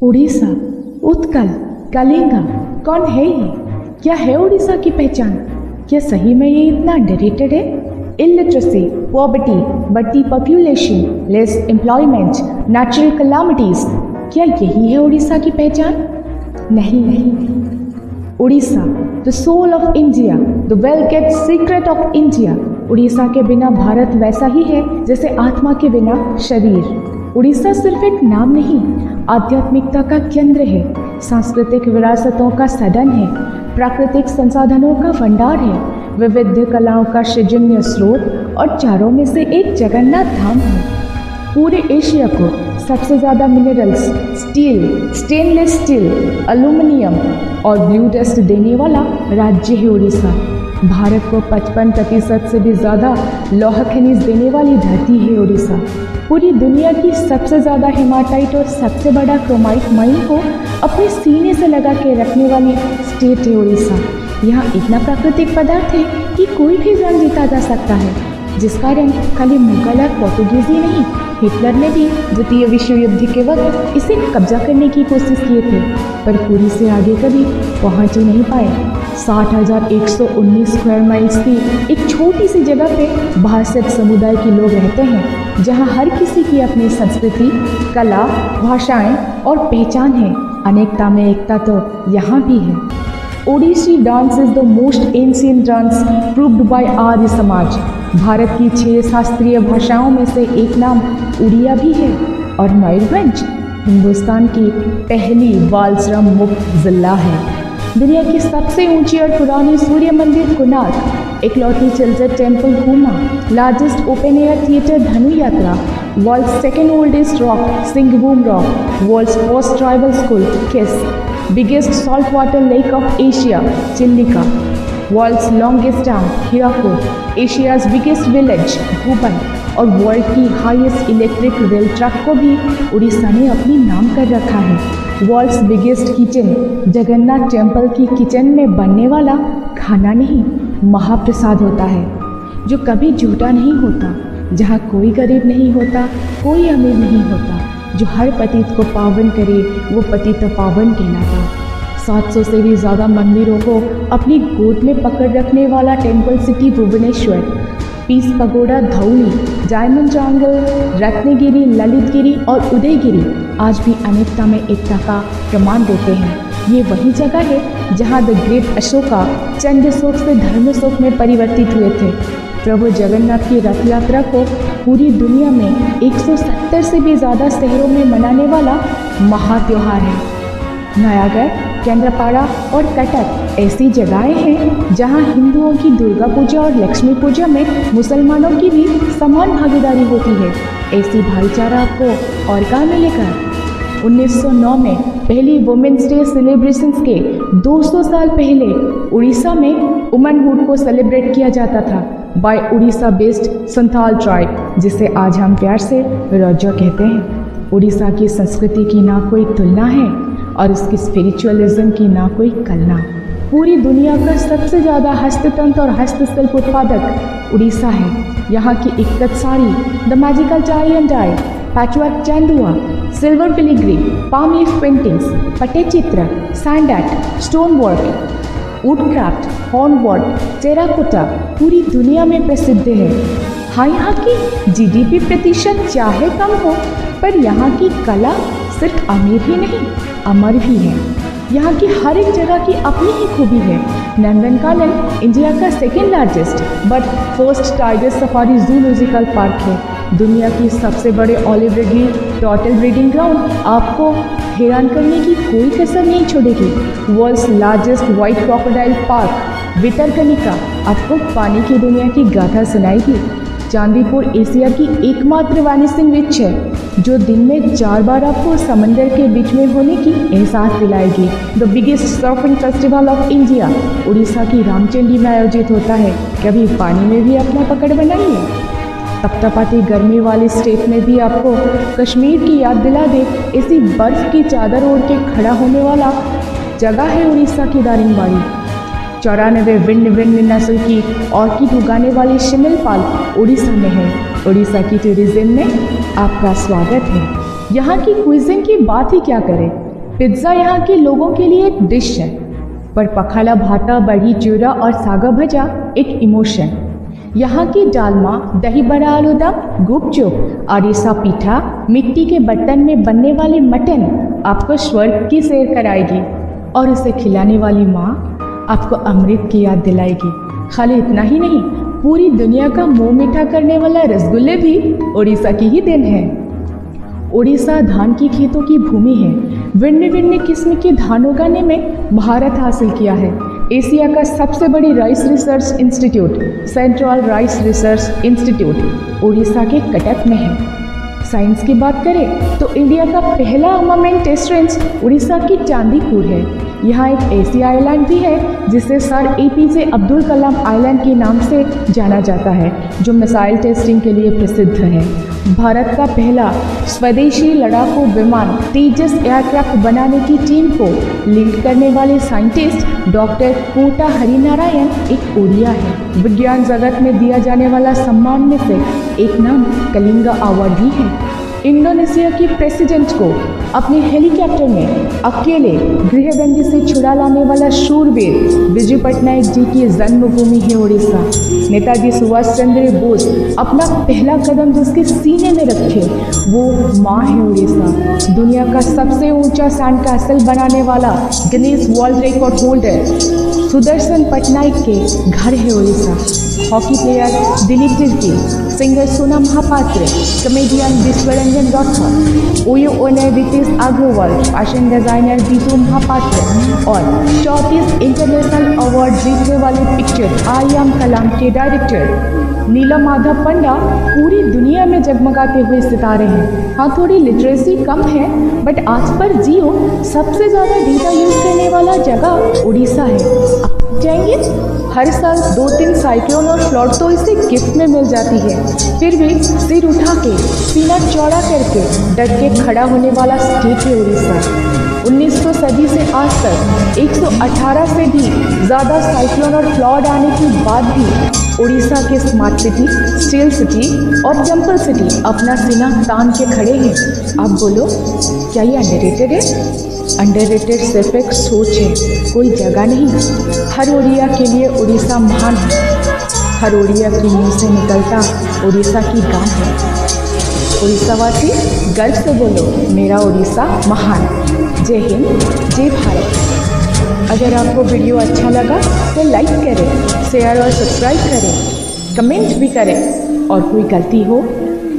उड़ीसा, उत्कल, कलिंगा, कौन है ये? क्या है उड़ीसा की पहचान? क्या सही में ये इतना अंडररेटेड है? इलिटरेसी, पॉवर्टी, बढ़ती population, less employment, natural calamities, क्या यही है उड़ीसा की पहचान? नहीं नहीं। Orissa, the soul of India, the well kept secret of India. Orissa के बिना भारत वैसा ही है जैसे आत्मा के बिना शरीर। उड़ीसा सिर्फ एक नाम नहीं, आध्यात्मिकता का केंद्र है, सांस्कृतिक विरासतों का सदन है, प्राकृतिक संसाधनों का भंडार है, विविध कलाओं का सृजनीय स्रोत और चारों में से एक जगन्नाथ धाम है। पूरे एशिया को सबसे ज़्यादा minerals, steel, stainless steel, aluminium और ब्लू डस्ट देने वाला राज्य है उड़ीसा। भारत को 55% से भी ज़्यादा लौह खनिज देने वाली धरती है उड़ीसा। पूरी दुनिया की सबसे ज़्यादा हेमाटाइट और सबसे बड़ा क्रोमाइट माइन को अपने सीने से लगा के रखने वाली स्टेट है उड़ीसा। यहाँ इतना प्राकृतिक पदार्थ है कि कोई भी जंग जीता जा सकता है, जिसका रंग खाली मुगल और पोर्तुगीज ही नहीं, हिटलर ने भी द्वितीय विश्व युद्ध के वक्त इसे कब्जा करने की कोशिश किए थे, पर पूरी से आगे कभी पहुंच ही नहीं पाए। 60,119 स्क्वायर माइल्स की एक छोटी सी जगह पे 62 समुदाय के लोग रहते हैं, जहां हर किसी की अपनी संस्कृति, कला, भाषाएं और पहचान है। अनेकता में एकता तो यहाँ भी है। Odissi dance is the most ancient dance proved by Arya Samaj. Bharat की 6 शास्त्रीय भाषाओं में से एक नाम उड़िया भी है और मयूरभंज हिंदुस्तान की पहली बालश्रम मुक्त जिला है। दुनिया की सबसे ऊंची और पुरानी सूर्य मंदिर कोणार्क, इकलौती children temple Huma, largest open air theatre Dhanu Yatra, world's second oldest rock सिंगबूम rock, world's first tribal school KISS, biggest salt water lake of Asia Chilika, world's longest town Hirakud, Asia's biggest village भूपन और वर्ल्ड की हाईएस्ट इलेक्ट्रिक रेल ट्रैक को भी उड़ीसा ने अपनी नाम कर रखा है। World's biggest kitchen, Jagannath temple की किचन में बनने वाला खाना नहीं, महाप्रसाद होता है, जो कभी झूठा नहीं होता, जहाँ कोई गरीब नहीं होता, कोई अमीर नहीं होता, जो हर पतित को पावन करे वो पतित पावन कहलाता। 700 से भी ज़्यादा मंदिरों को अपनी गोद में पकड़ रखने वाला temple city Bhubaneswar, peace pagoda Dhauli, diamond triangle, Ratnagiri, Lalitgiri और उदयगिरी आज भी अनेकता में एकता का प्रमाण देते हैं। ये वही जगह है जहाँ द ग्रेट अशोका चंद्रशोक से धर्मशोक में परिवर्तित हुए थे। प्रभु जगन्नाथ की रथ यात्रा को पूरी दुनिया में 170 से भी ज़्यादा शहरों में मनाने वाला महात्योहार है। नयागढ़, केंद्रपाड़ा और कटक ऐसी जगहें हैं जहां हिंदुओं की दुर्गा पूजा और लक्ष्मी पूजा में मुसलमानों की भी समान भागीदारी होती है। ऐसी भाईचारा आपको और कहाँ मिलेगा? 1909 में पहली वुमेन्स डे सेलिब्रेशंस के 200 साल पहले उड़ीसा में वुमनहुड को सेलिब्रेट किया जाता था by Orissa based Santhal tribe, जिसे आज हम प्यार से रौजो कहते हैं। उड़ीसा की संस्कृति की ना कोई तुलना है और उसकी स्पिरिचुअलिज्म की ना कोई कलना। पूरी दुनिया का सबसे ज़्यादा हस्ततंत्र और हस्तशिल्प उत्पादक उड़ीसा है। यहाँ की ikat sari, the magical tie and dye, patchwork chandua, silver filigree, palm leaf paintings, Pattachitra, sand art, stone work, wood craft, horn work, terracotta पूरी दुनिया में प्रसिद्ध है। हाँ, यहाँ की जीडीपी प्रतिशत चाहे कम हो, पर यहाँ की कला सिर्फ अमीर ही नहीं, अमर भी है। यहाँ की हर एक जगह की अपनी ही खूबी है। नंदनकानन इंडिया का second largest but first tiger safari zoological park है। दुनिया की सबसे बड़े olive ridley turtle breeding ground आपको हैरान करने की कोई कसर नहीं छोड़ेगी। World's largest white crocodile park Bhitarkanika आपको पानी की दुनिया की गाथा सुनाएगी। चांदीपुर एशिया की एकमात्र वैनिसिंग विच है, जो दिन में 4 बार आपको समंदर के बीच में होने की एहसास दिलाएगी। The biggest surfing festival of India Orissa की रामचंडी में आयोजित होता है। कभी पानी में भी अपना पकड़ बनाई है? तपतपाती गर्मी वाली स्टेट में भी आपको कश्मीर की याद दिला दे ऐसी बर्फ की चादर ओढ़ के खड़ा होने वाला जगह है उड़ीसा की दारिंगबाड़ी। 94 भिन्न नस्ल की ऑर्किड उगाने वाली शिमिलपाल उड़ीसा में है। उड़ीसा की टूरिज्म में आपका स्वागत है। यहाँ की क्विज़िन की बात ही क्या करें। पिज्ज़ा यहाँ के लोगों के लिए एक डिश है, पर पखाला भाता, बड़ी चूरा और सागा भजा एक इमोशन। यहाँ की डालमा, दही बड़ा, आलूदम, गुपचुप, आरिसा पीठा, मिट्टी के बर्तन में बनने वाले मटन आपको स्वर्ग की सैर कराएगी और उसे खिलाने वाली माँ आपको अमृत की याद दिलाएगी। खाली इतना ही नहीं, पूरी दुनिया का मुंह मीठा करने वाला रसगुल्ले भी उड़ीसा की ही देन है। उड़ीसा धान की खेतों की भूमि है। भिन्न भिन्न किस्म के धान उगाने में महारत हासिल किया है। एशिया का सबसे बड़ी rice research institute central rice research institute Orissa के कटक में है। साइंस की बात करें तो इंडिया का पहला आर्मामेंट टेस्ट रेंज उड़ीसा की चांदीपुर है। यहाँ एक ऐसी आइलैंड भी है जिसे sir APJ Abdul Kalam island के नाम से जाना जाता है, जो मिसाइल टेस्टिंग के लिए प्रसिद्ध है। भारत का पहला स्वदेशी लड़ाकू विमान तेजस एयरक्राफ्ट बनाने की टीम को लीड करने वाले साइंटिस्ट डॉक्टर कोटा हरिनारायण एक ओडिया है। विज्ञान जगत में दिया जाने वाला सम्मान में से एक नाम कलिंगा अवार्ड भी है। इंडोनेशिया के प्रेसिडेंट को अपने हेलीकॉप्टर में अकेले गृहबंदी से छुड़ा लाने वाला शूरवीर विजय पटनायक जी की जन्मभूमि है उड़ीसा। नेताजी सुभाष चंद्र बोस अपना पहला कदम जिसके सीने में रखे वो माँ है उड़ीसा। दुनिया का सबसे ऊंचा सैंड कैसल बनाने वाला Guinness world record holder Sudarshan Patnaik के घर है Orissa. Hockey player Dilip Tirkey, singer Sonam Mohapatra, comedian Vishwaranjan Rathore, OYO owner Ritesh Agarwal, fashion designer Bitu Mohapatra और 34 इंटरनेशनल अवार्ड जीतने वाले पिक्चर आई एम कलाम के डायरेक्टर नीलम माधव पंडा पूरी दुनिया में जगमगाते हुए सितारे हैं। हाँ, थोड़ी लिटरेसी कम है, बट आज पर जियो सबसे ज़्यादा डेटा यूज़ करने वाला जगह उड़ीसा है। आप जाएंगे? हर साल 2-3 साइक्लोन और फ्लड तो इसे गिफ्ट में मिल जाती है, फिर भी सिर उठा के सीना चौड़ा करके डट के खड़ा होने वाला स्टेट है उड़ीसा। 1900 सदी से आज तक 118 से भी ज़्यादा साइक्लोन और फ्लड आने के बाद भी उड़ीसा के स्मार्ट सिटी, स्टील सिटी और टेम्पल सिटी अपना सीना तान के खड़े हैं। आप बोलो, क्या ये अंडररेटेड है? अंडररेटेड सिर्फ एक सोच है, कोई जगह नहीं। हर उड़िया के लिए उड़ीसा महान है। हर उड़िया की मुंह से निकलता उड़ीसा की गान है। उड़ीसावासी गर्व से बोलो, मेरा उड़ीसा महान। जय हिंद, जय भारत। अगर आपको वीडियो अच्छा लगा तो लाइक करें, शेयर और सब्सक्राइब करें, कमेंट भी करें और कोई गलती हो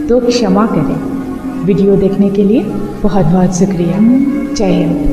तो क्षमा करें। वीडियो देखने के लिए बहुत बहुत शुक्रिया। जय हिंद।